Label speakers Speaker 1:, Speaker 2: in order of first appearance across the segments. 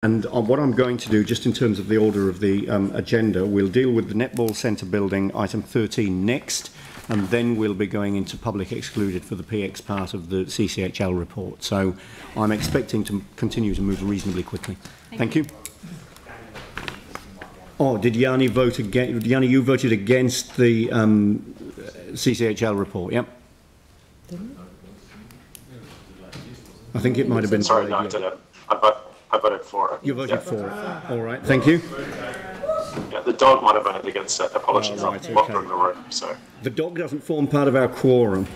Speaker 1: And what I'm going to do, just in terms of the order of the agenda, we'll deal with the Netball Centre building, item 13, next, and then we'll be going into public excluded for the PX part of the CCHL report. So I'm expecting to continue to move reasonably quickly. Thank you. Oh, did Yanni vote against? Yanni, you voted against the CCHL report, yep? I think it might have been.
Speaker 2: Sorry, no, I didn't. I voted for it.
Speaker 1: You voted for it. All right, thank you.
Speaker 2: Yeah, the dog might have voted against it. Apologies,
Speaker 1: right,
Speaker 2: I'm walking in the room. So
Speaker 1: the dog doesn't form part of our quorum.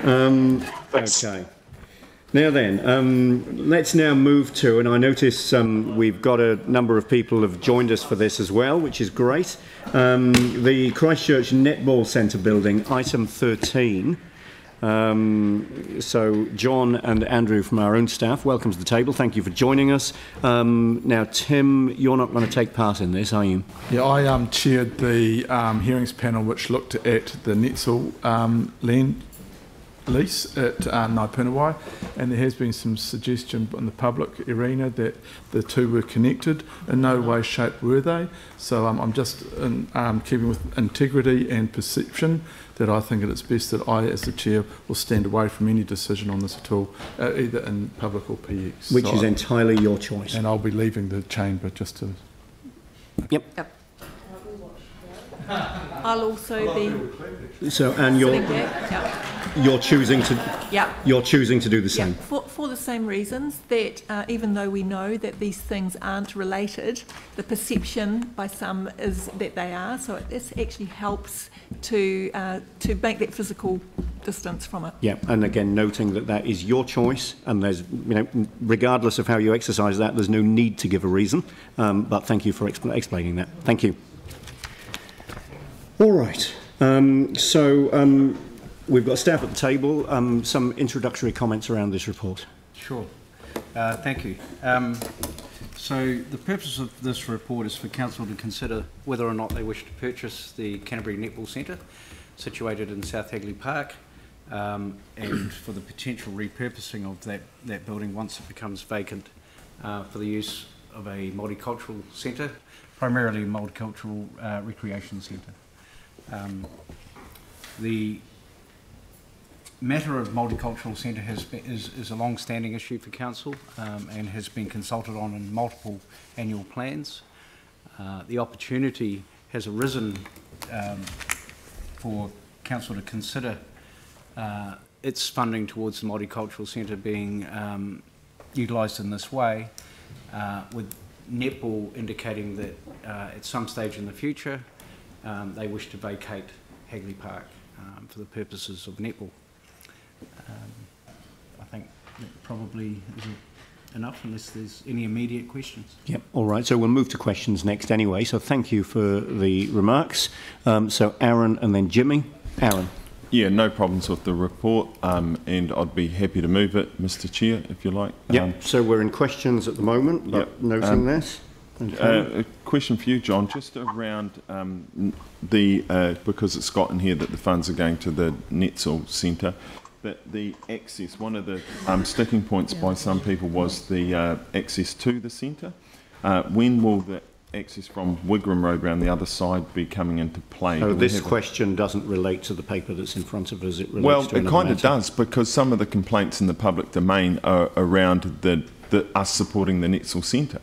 Speaker 1: Okay. Now then, let's now move to, and I notice we've got a number of people have joined us for this as well, which is great. The Christchurch Netball Centre building, item 13. So John and Andrew from our own staff, welcome to the table. Thank you for joining us. Now, Tim, you're not going to take part in this, are you?
Speaker 3: Yeah, I chaired the hearings panel which looked at the Netball land lease at Ngāi, and there has been some suggestion in the public arena that the two were connected. In no way, shape were they. So I'm just keeping with integrity and perception that I think it is best that I, as the chair, will stand away from any decision on this at all, either in public or PX.
Speaker 1: Which is entirely your choice.
Speaker 3: And I'll be leaving the chamber just to...
Speaker 1: Yep.
Speaker 4: I'll also be.
Speaker 1: So, and you're choosing to do the same.
Speaker 4: For the same reasons that even though we know that these things aren't related, the perception by some is that they are. So this actually helps to make that physical distance from it. Yeah,
Speaker 1: and again, noting that that is your choice, and there's, regardless of how you exercise that, there's no need to give a reason. But thank you for explaining that. Thank you. All right. We've got staff at the table. Some introductory comments around this report.
Speaker 5: Sure. Thank you. So the purpose of this report is for Council to consider whether or not they wish to purchase the Canterbury Netball Centre, situated in South Hagley Park, and for the potential repurposing of that building once it becomes vacant for the use of a multicultural centre, primarily a multicultural recreation centre. The matter of multicultural centre is a long-standing issue for Council and has been consulted on in multiple annual plans. The opportunity has arisen for Council to consider its funding towards the multicultural centre being utilised in this way, with Netball indicating that at some stage in the future they wish to vacate Hagley Park for the purposes of netball. I think that probably is enough unless there's any immediate questions.
Speaker 1: Yep, all right, so we'll move to questions next anyway, so thank you for the remarks. So Aaron and then Jimmy. Aaron.
Speaker 6: Yeah, no problems with the report, and I'd be happy to move it, Mr. Chair, if you like.
Speaker 1: Yep, so we're in questions at the moment, but noting this.
Speaker 6: Okay. A question for you, John, just around because it's got in here that the funds are going to the Netball Centre, but the access, one of the sticking points by some people was the access to the centre. When will the access from Wigram Road around the other side be coming into play?
Speaker 1: Oh, this question doesn't relate to the paper that's in front of us. It relates to
Speaker 6: it kind of does, because some of the complaints in the public domain are around us supporting the Netball Centre.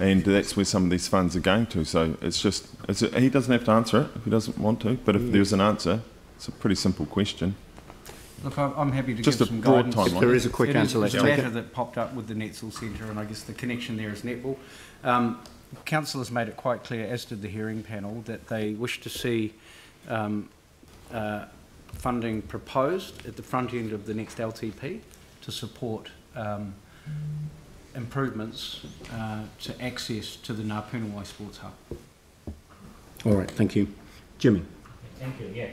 Speaker 6: And that's where some of these funds are going to. So it's just, he doesn't have to answer it if he doesn't want to, but if there's an answer, it's a pretty simple question.
Speaker 5: Look, I'm happy to
Speaker 6: just
Speaker 5: give some guidance.
Speaker 1: If there is a quick answer, let's take it.
Speaker 5: It's a matter that popped up with the Netball Centre, and I guess the connection there is netball. Council has made it quite clear, as did the hearing panel, that they wish to see funding proposed at the front end of the next LTP to support improvements to access to the Ngāi Sports Hub.
Speaker 1: All right, thank you. Jimmy.
Speaker 7: Thank you, yeah.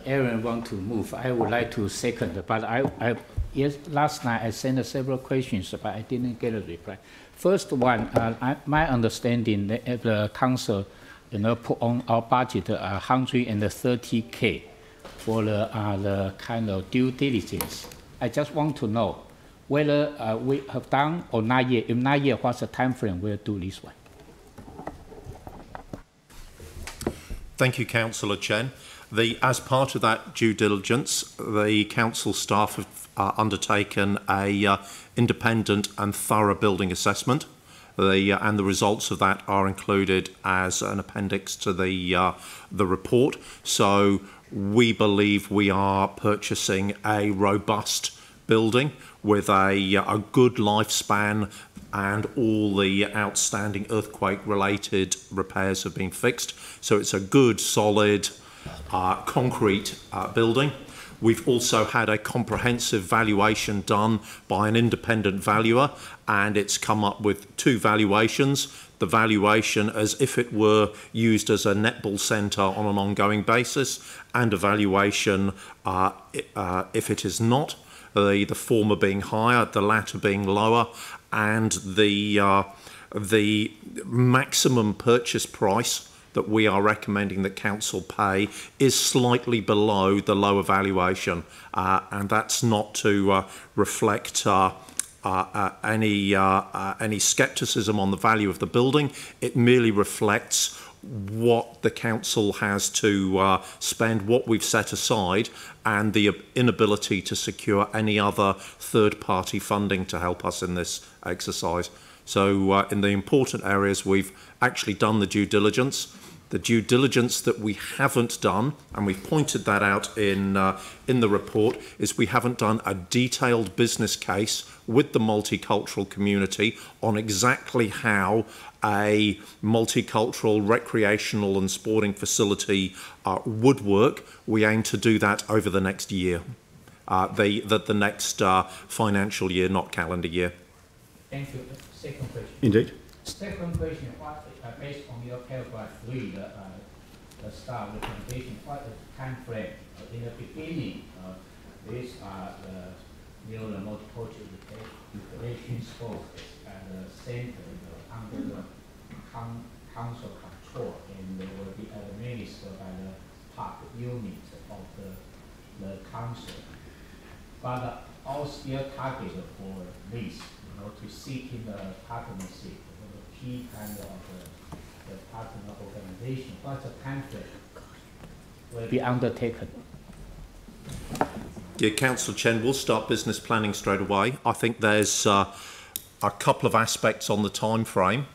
Speaker 7: Aaron want to move. I would like to second, but yes, last night I sent several questions, but I didn't get a reply. First one, my understanding that the council, put on our budget 130K for the kind of due diligence. I just want to know whether we have done or not yet. If not yet, what's the time frame we'll do this one?
Speaker 8: Thank you, Councillor Chen. As part of that due diligence, the council staff have undertaken a independent and thorough building assessment. And the results of that are included as an appendix to the report. So we believe we are purchasing a robust building with a good lifespan, and all the outstanding earthquake-related repairs have been fixed. So it's a good, solid, concrete building. We've also had a comprehensive valuation done by an independent valuer, and it's come up with two valuations. The valuation as if it were used as a netball centre on an ongoing basis, and a valuation if it is not, the former being higher, the latter being lower, and the maximum purchase price that we are recommending that council pay is slightly below the lower valuation, and that's not to reflect any scepticism on the value of the building. It merely reflects what the council has to spend, what we've set aside, and the inability to secure any other third-party funding to help us in this exercise. So in the important areas, we've actually done the due diligence. The due diligence that we haven't done, and we've pointed that out in the report, is we haven't done a detailed business case with the multicultural community on exactly how a multicultural recreational and sporting facility would work. We aim to do that over the next year, the next financial year, not calendar year.
Speaker 7: Thank you. Second question.
Speaker 1: Indeed.
Speaker 7: Second question, what, based on your paragraph 3, the start recommendation, what is the time frame? In the beginning, these are the multicultural education focus at the center under the council control, and they will be administered by the park unit of the council. But all still targeted for this, to seek in the partnership, the key kind of the partner organization. What's the time frame will be undertaken?
Speaker 8: Yeah, Councillor Chen, we'll start business planning straight away. I think there's a couple of aspects on the time frame.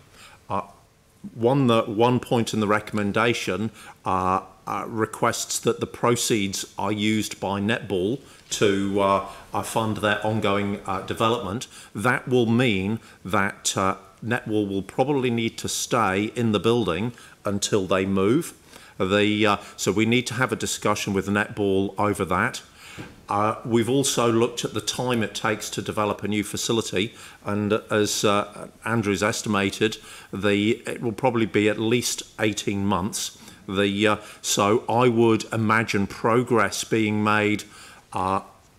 Speaker 8: One point in the recommendation requests that the proceeds are used by Netball to fund their ongoing development. That will mean that Netball will probably need to stay in the building until they move. So we need to have a discussion with Netball over that. We've also looked at the time it takes to develop a new facility, and as Andrew's estimated, it will probably be at least 18 months. So I would imagine progress being made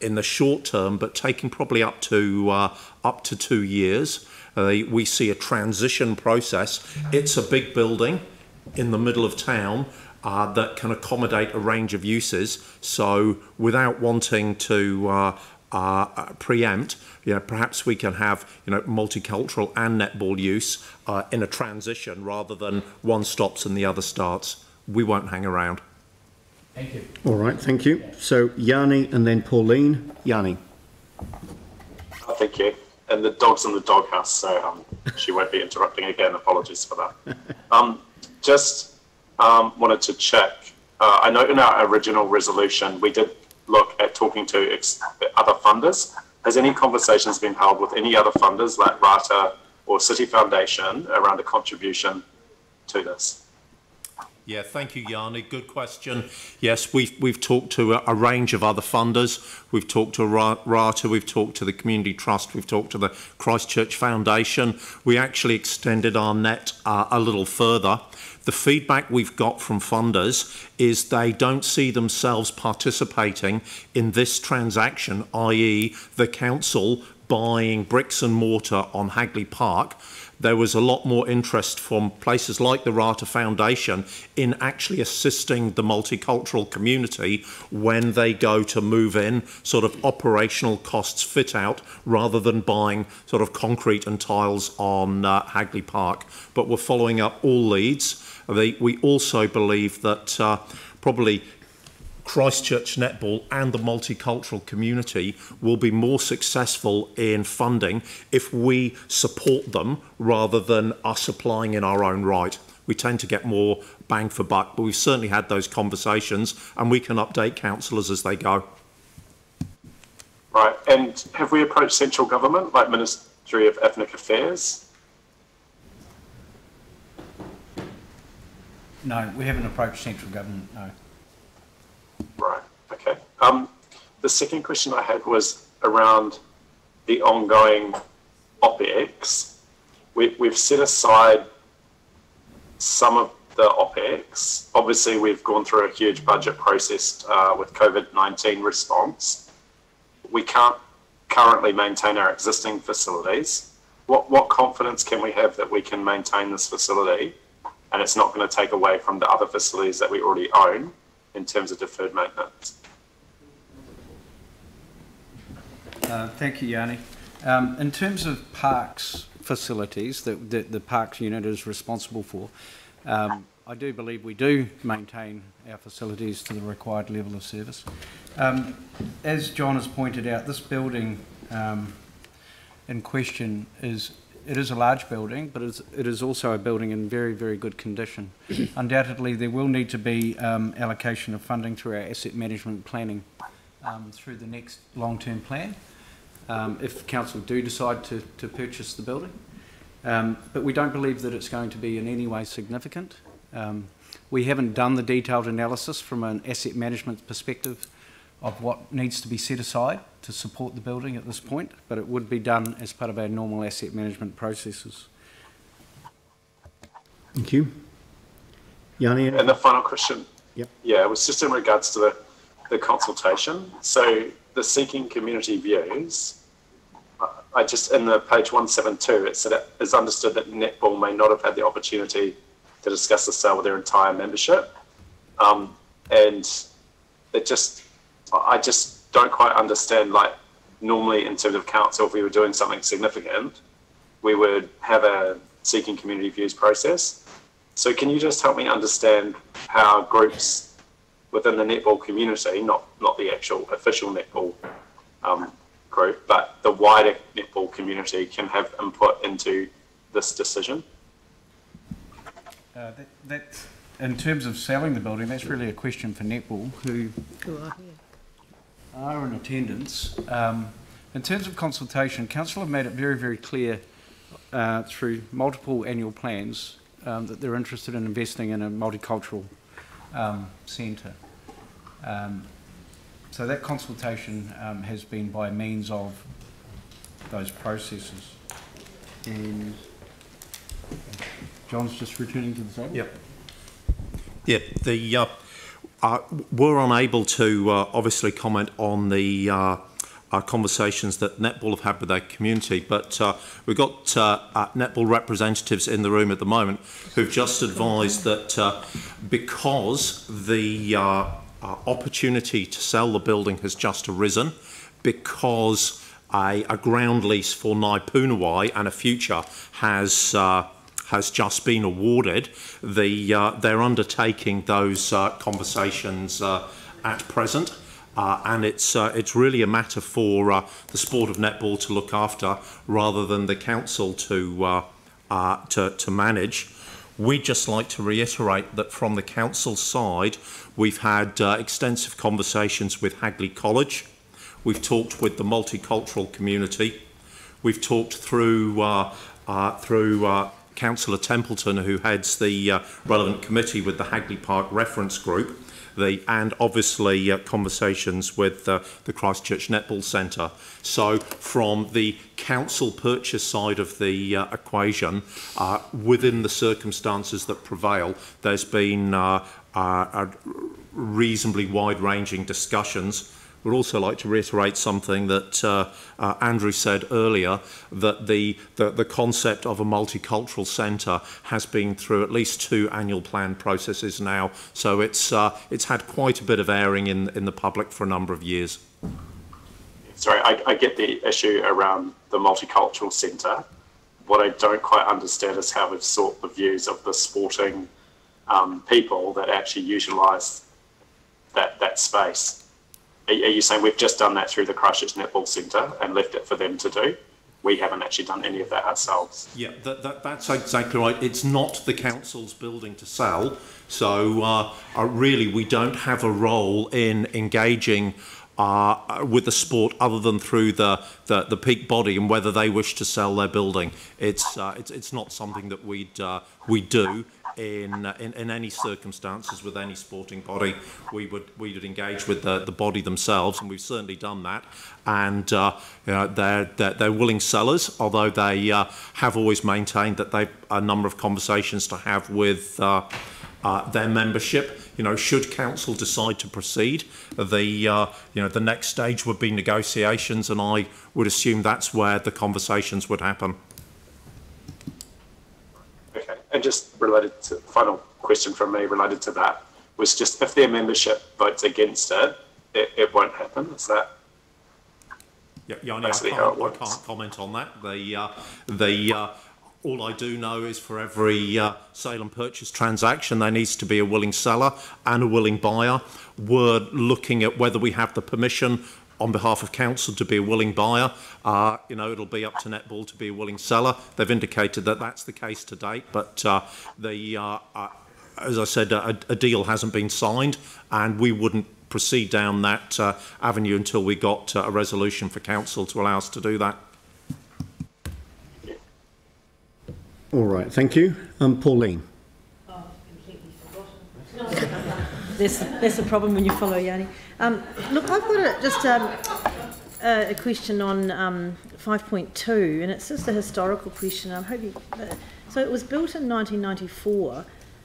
Speaker 8: in the short term, but taking probably up to 2 years. We see a transition process. It's a big building in the middle of town that can accommodate a range of uses. So without wanting to preempt, perhaps we can have multicultural and netball use in a transition rather than one stops and the other starts. We won't hang around.
Speaker 7: Thank you.
Speaker 1: All right, thank you. So Yanni and then Pauline. Yanni.
Speaker 2: Thank you. And the dog's in the doghouse, so she won't be interrupting again. Apologies for that. Just wanted to check. I know in our original resolution, we did look at talking to other funders. Has any conversations been held with any other funders like RATA or City Foundation around a contribution to this?
Speaker 8: Yeah, thank you, Yanni. Good question. Yes, we've talked to a range of other funders. We've talked to RATA, we've talked to the Community Trust, we've talked to the Christchurch Foundation. We actually extended our net a little further. The feedback we've got from funders is they don't see themselves participating in this transaction, i.e. the council buying bricks and mortar on Hagley Park. there was a lot more interest from places like the Rata Foundation in actually assisting the multicultural community when they go to move in, sort of operational costs fit out, rather than buying sort of concrete and tiles on Hagley Park. But we're following up all leads. We also believe that probably Christchurch Netball and the multicultural community will be more successful in funding if we support them rather than us applying in our own right. We tend to get more bang for buck, but we've certainly had those conversations and we can update councillors as they go.
Speaker 2: Right, and have we approached central government, like Ministry of Ethnic Affairs?
Speaker 5: No, we haven't approached central government, no.
Speaker 2: Right, okay. The second question I had was around the ongoing OPEX. We've set aside some of the OPEX. Obviously, we've gone through a huge budget process with COVID-19 response. We can't currently maintain our existing facilities. What confidence can we have that we can maintain this facility and it's not going to take away from the other facilities that we already own in terms of deferred maintenance?
Speaker 5: Thank you, Yanni. In terms of parks facilities that the parks unit is responsible for, I do believe we do maintain our facilities to the required level of service. As John has pointed out, this building in question is a large building, but it is also a building in very, very good condition. Undoubtedly, there will need to be allocation of funding through our asset management planning through the next long-term plan, if council do decide to purchase the building. But we don't believe that it's going to be in any way significant. We haven't done the detailed analysis from an asset management perspective of what needs to be set aside to support the building at this point, but it would be done as part of our normal asset management processes.
Speaker 1: Thank you. Yanni?
Speaker 2: And the final question,
Speaker 1: yep.
Speaker 2: Yeah, it was just in regards to the consultation. So the seeking community views, I just, in the page 172, it said it is understood that Netball may not have had the opportunity to discuss the sale with their entire membership. And it just, I just don't quite understand, like, normally in terms of council, if we were doing something significant, we would have a seeking community views process. So can you just help me understand how groups within the netball community, not the actual official netball group, but the wider netball community can have input into this decision?
Speaker 5: That, in terms of selling the building, that's really a question for netball, who are in attendance. In terms of consultation, council have made it very, very clear through multiple annual plans that they're interested in investing in a multicultural centre. So that consultation has been by means of those processes. And John's just returning to the table.
Speaker 8: Yep. Yeah, we're unable to obviously comment on the conversations that Netball have had with their community, but we've got Netball representatives in the room at the moment who've just advised that because the opportunity to sell the building has just arisen, because a ground lease for Naipunawai and a future has just been awarded, they're undertaking those conversations at present. And it's really a matter for the sport of netball to look after rather than the council to manage. We'd just like to reiterate that from the council side, we've had extensive conversations with Hagley College. We've talked with the multicultural community. We've talked through Councillor Templeton, who heads the relevant committee with the Hagley Park Reference Group. And obviously conversations with the Christchurch Netball Centre. So from the council purchase side of the equation, within the circumstances that prevail, there's been reasonably wide-ranging discussions would also like to reiterate something that Andrew said earlier, that the concept of a multicultural centre has been through at least 2 annual plan processes now, so it's had quite a bit of airing in the public for a number of years.
Speaker 2: Sorry, I get the issue around the multicultural centre. What I don't quite understand is how we've sought the views of the sporting people that actually utilise that space. Are you saying we've just done that through the Christchurch Netball Centre and left it for them to do? We haven't actually done any of that ourselves.
Speaker 8: Yeah, that's exactly right. It's not the council's building to sell, so really we don't have a role in engaging with the sport other than through the peak body and whether they wish to sell their building. It's not something that we do in any circumstances with any sporting body. We would engage with the body themselves, and we've certainly done that. And they're willing sellers, although they have always maintained that they've a number of conversations to have with their membership. You know, should council decide to proceed, the next stage would be negotiations, and I would assume that's where the conversations would happen.
Speaker 2: Okay, and just related to, final question from me related to that was just if their membership votes against it, it won't happen. Is that?
Speaker 8: Yeah, I can't comment on that. All I do know is for every sale and purchase transaction, there needs to be a willing seller and a willing buyer. We're looking at whether we have the permission on behalf of council to be a willing buyer. It'll be up to Netball to be a willing seller. They've indicated that that's the case to date, but as I said, a deal hasn't been signed, and we wouldn't proceed down that avenue until we got a resolution for council to allow us to do that.
Speaker 1: All right, thank you. Pauline.
Speaker 9: Oh, completely forgotten. That's a problem when you follow Yanni. Look, I've got just a question on 5.2, and it's just a historical question. I'm hoping. So it was built in 1994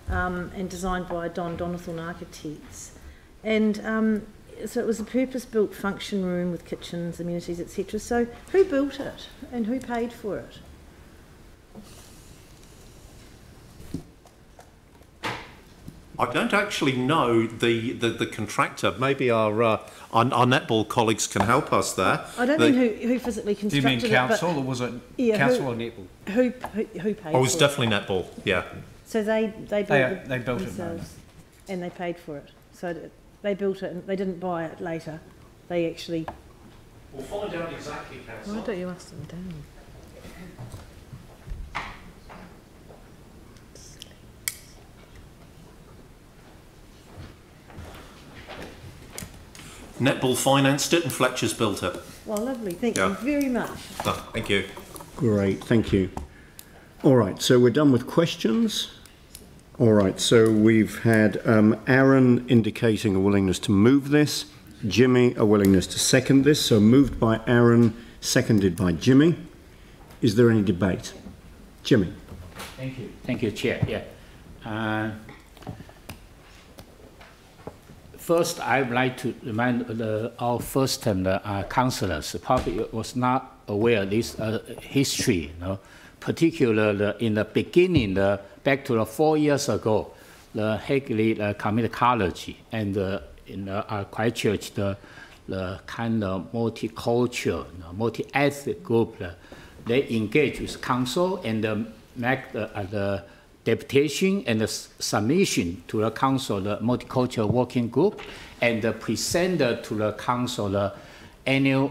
Speaker 9: and designed by Don Donathorn Architects, and so it was a purpose-built function room with kitchens, amenities, etc. So who built it and who paid for it?
Speaker 8: I don't actually know the contractor. Maybe our netball colleagues can help us there.
Speaker 9: I don't mean who physically constructed it.
Speaker 5: Do you mean council, or was it council or netball?
Speaker 9: Who paid for it?
Speaker 8: Oh, it was definitely netball, yeah.
Speaker 9: So they built it
Speaker 5: themselves,
Speaker 9: and they paid for it. So they built it and they didn't buy it later. They actually...
Speaker 8: We'll find out exactly, council.
Speaker 9: Why don't you ask them down?
Speaker 8: Netball financed it and Fletcher's built it.
Speaker 9: Well, lovely. Thank you very much.
Speaker 8: Oh, thank you.
Speaker 1: Great, thank you. All right, so we're done with questions. All right, so we've had Aaron indicating a willingness to move this, Jimmy a willingness to second this, so moved by Aaron, seconded by Jimmy. Is there any debate? Jimmy.
Speaker 7: Thank you, Chair. Yeah. First, I would like to remind our first-time councillors probably was not aware of this history, particularly in the beginning, back to 4 years ago, the Hagley Community College and in Christchurch, the kind of multicultural, multi-ethnic group, they engage with council and make the deputation and the submission to the council, the multicultural working group, and presented to the council the annual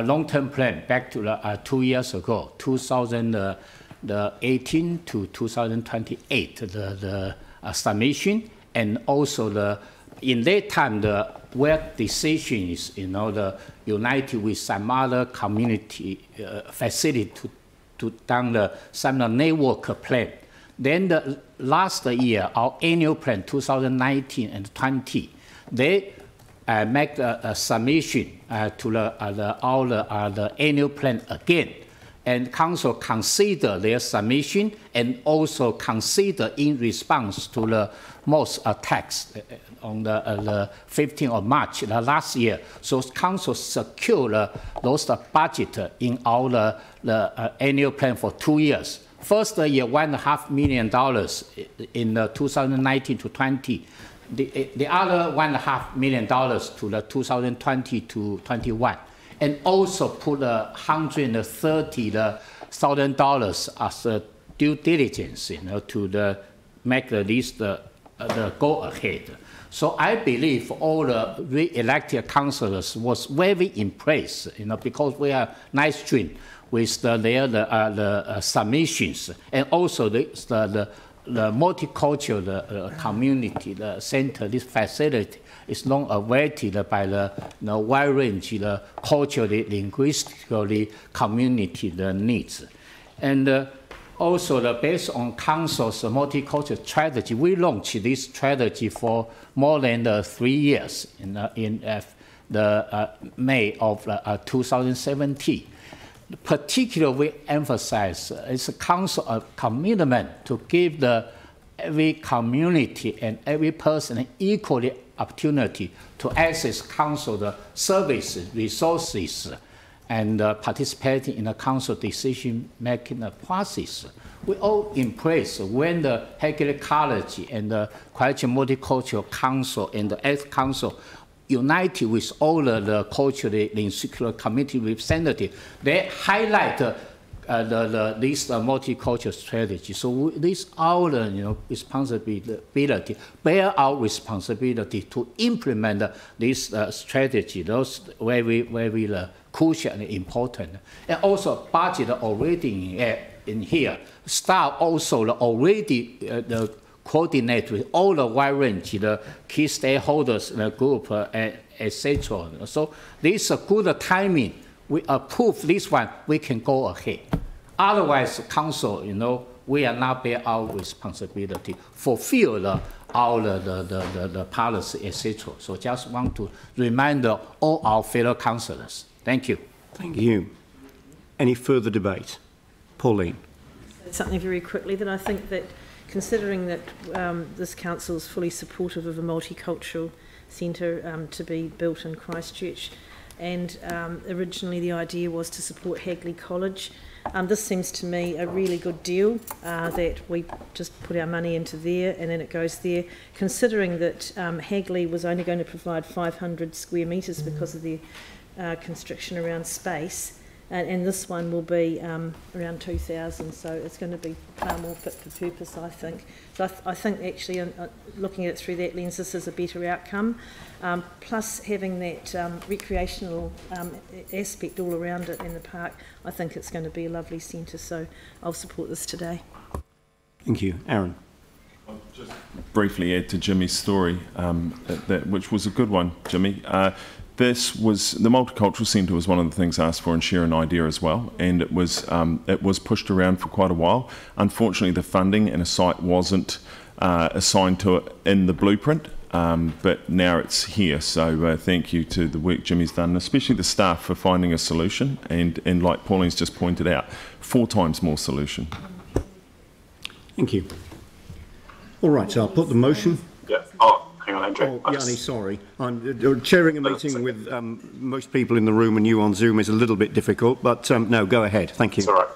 Speaker 7: long-term plan back to 2 years ago, 2018 to 2028, the submission, and also in that time the work decisions, the united with some other community facility to done some network plan. Then the last year, our annual plan, 2019 and 20, they make a submission to the annual plan again. and council consider their submission and also consider in response to the most attacks on the 15th of March last year. So council secured those budget in our annual plan for 2 years. First year, $1.5 million in 2019 to 20. The other $1.5 million to the 2020 to 21. And also put $130,000 as a due diligence, to make the list the go ahead. So I believe all the re-elected councillors was very impressed, because we are nice stream with their submissions, and also the multicultural community, the center, this facility is long awaited by the wide range, the culturally, linguistically, community needs. And also, based on council's multicultural strategy, we launched this strategy for more than 3 years in May of 2017. Particularly, we emphasize it's a council commitment to give every community and every person equally opportunity to access council services, resources, and participating in the council decision-making process. We all impressed when the Hagley College and the Christchurch Multicultural Council and the Earth Council united with all the culturally linguistic community representatives. They highlight this multicultural strategy. So this our responsibility, bear our responsibility to implement this strategy. Those very crucial and important. And also budget already in here. Staff also already coordinate with all the wide range, the key stakeholders in the group, etc. So this is a good timing. We approve this one, we can go ahead. Otherwise, council, we are not bear our responsibility, fulfill all the policy, etc. So just want to remind all our fellow councillors. Thank you.
Speaker 1: Thank you. Any further debate? Pauline.
Speaker 9: Something very quickly that I think that, considering that this council is fully supportive of a multicultural centre to be built in Christchurch, and originally the idea was to support Hagley College, this seems to me a really good deal, that we just put our money into there and then it goes there, considering that Hagley was only going to provide 500 square metres because of the constriction around space. And this one will be around 2,000, so it's going to be far more fit for purpose, I think. So I think actually, looking at it through that lens, this is a better outcome. Plus having that recreational aspect all around it in the park, I think it's going to be a lovely centre, so I'll support this today.
Speaker 1: Thank you. Aaron.
Speaker 6: I'll just briefly add to Jimmy's story, which was a good one, Jimmy. This was the multicultural centre was one of the things asked for and share an idea as well, and it was pushed around for quite a while. Unfortunately, the funding and a site wasn't assigned to it in the blueprint, but now it's here. So thank you to the work Jimmy's done, and especially the staff for finding a solution. And like Pauline's just pointed out, 4 times more solution.
Speaker 1: Thank you. All right, so I'll put the motion.
Speaker 2: Yeah. Oh. Hang on, Andrew.
Speaker 1: Oh, Yanni, sorry. I'm chairing a meeting with most people in the room, and you on Zoom is a little bit difficult, but no, go ahead. Thank you.
Speaker 2: It's all right.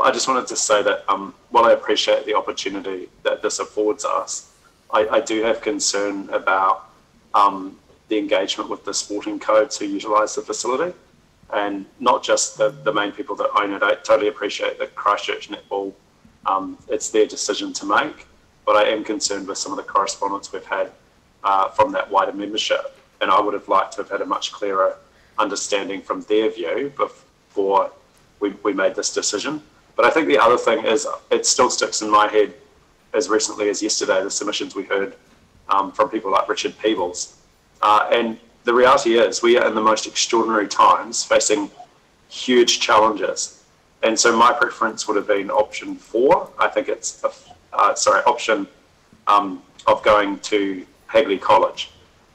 Speaker 2: I just wanted to say that while I appreciate the opportunity that this affords us, I do have concern about the engagement with the sporting codes who utilise the facility, and not just the main people that own it. I totally appreciate that Christchurch Netball, it's their decision to make. But I am concerned with some of the correspondence we've had from that wider membership. And I would have liked to have had a much clearer understanding from their view before we made this decision. But I think the other thing is, it still sticks in my head as recently as yesterday, the submissions we heard from people like Richard Peebles. And the reality is, we are in the most extraordinary times, facing huge challenges. And so my preference would have been option 4. I think it's option of going to Hagley College.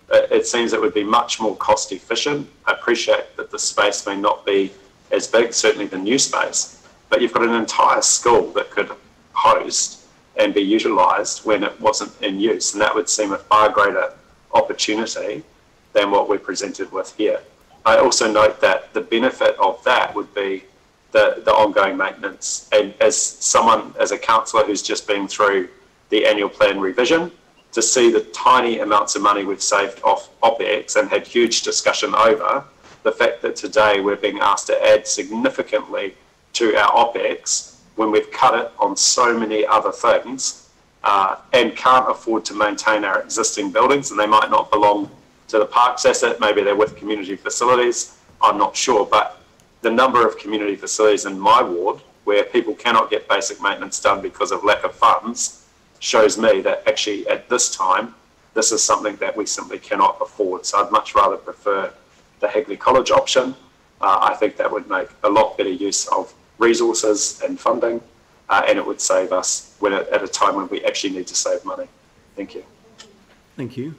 Speaker 2: It seems it would be much more cost efficient. I appreciate that the space may not be as big, certainly the new space, but you've got an entire school that could host and be utilised when it wasn't in use, and that would seem a far greater opportunity than what we're presented with here. I also note that the benefit of that would be the ongoing maintenance, and as a councillor who's just been through the annual plan revision, to see the tiny amounts of money we've saved off OPEX and had huge discussion over, the fact that today we're being asked to add significantly to our OPEX when we've cut it on so many other things and can't afford to maintain our existing buildings, and they might not belong to the parks asset, maybe they're with community facilities, I'm not sure, but the number of community facilities in my ward where people cannot get basic maintenance done because of lack of funds shows me that actually at this time, this is something that we simply cannot afford. So I'd much rather prefer the Hagley College option. I think that would make a lot better use of resources and funding, and it would save us at a time when we actually need to save money. Thank you.
Speaker 1: Thank you.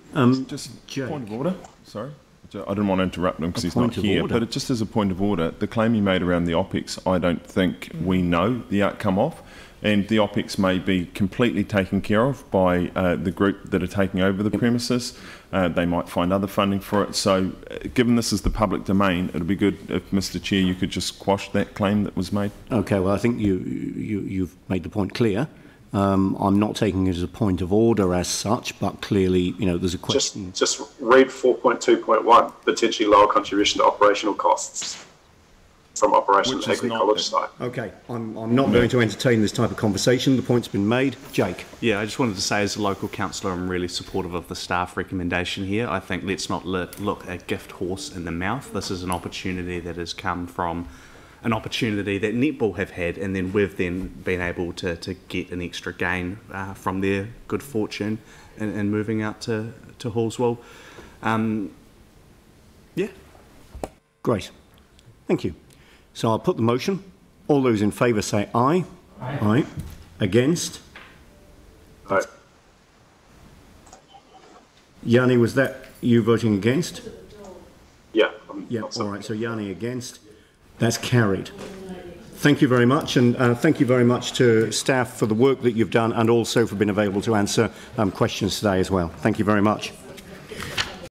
Speaker 6: Just
Speaker 1: Jake.
Speaker 6: point of order, sorry. I didn't want to interrupt him because he's not here, but just as a point of order, the claim he made around the OPEX, I don't think we know the outcome of, and the OPEX may be completely taken care of by the group that are taking over the premises. They might find other funding for it. So given this is the public domain, it would be good if, Mr Chair, you could just quash that claim that was made. Okay, well, I think you've made the point clear. I'm not taking it as a point of order as such, but clearly, there's a question.
Speaker 2: Just read 4.2.1, potentially lower contribution to operational costs from Operation Hagley College site.
Speaker 1: Okay, I'm not going to entertain this type of conversation. The point's been made. Jake.
Speaker 10: Yeah, I just wanted to say as a local councillor, I'm really supportive of the staff recommendation here. I think let's not look a gift horse in the mouth. This is an opportunity that has come from an opportunity that Netball have had, and then we've then been able to get an extra gain from their good fortune in moving out to Hallswell. Yeah.
Speaker 1: Great. Thank you. So I'll put the motion. All those in favour say aye. Aye. Aye. Against?
Speaker 2: Aye.
Speaker 1: Yanni, was that you voting against?
Speaker 2: Yeah.
Speaker 1: Yeah, all right. So Yanni against. That's carried. Thank you very much, and thank you very much to staff for the work that you've done and also for being available to answer questions today as well. Thank you very much.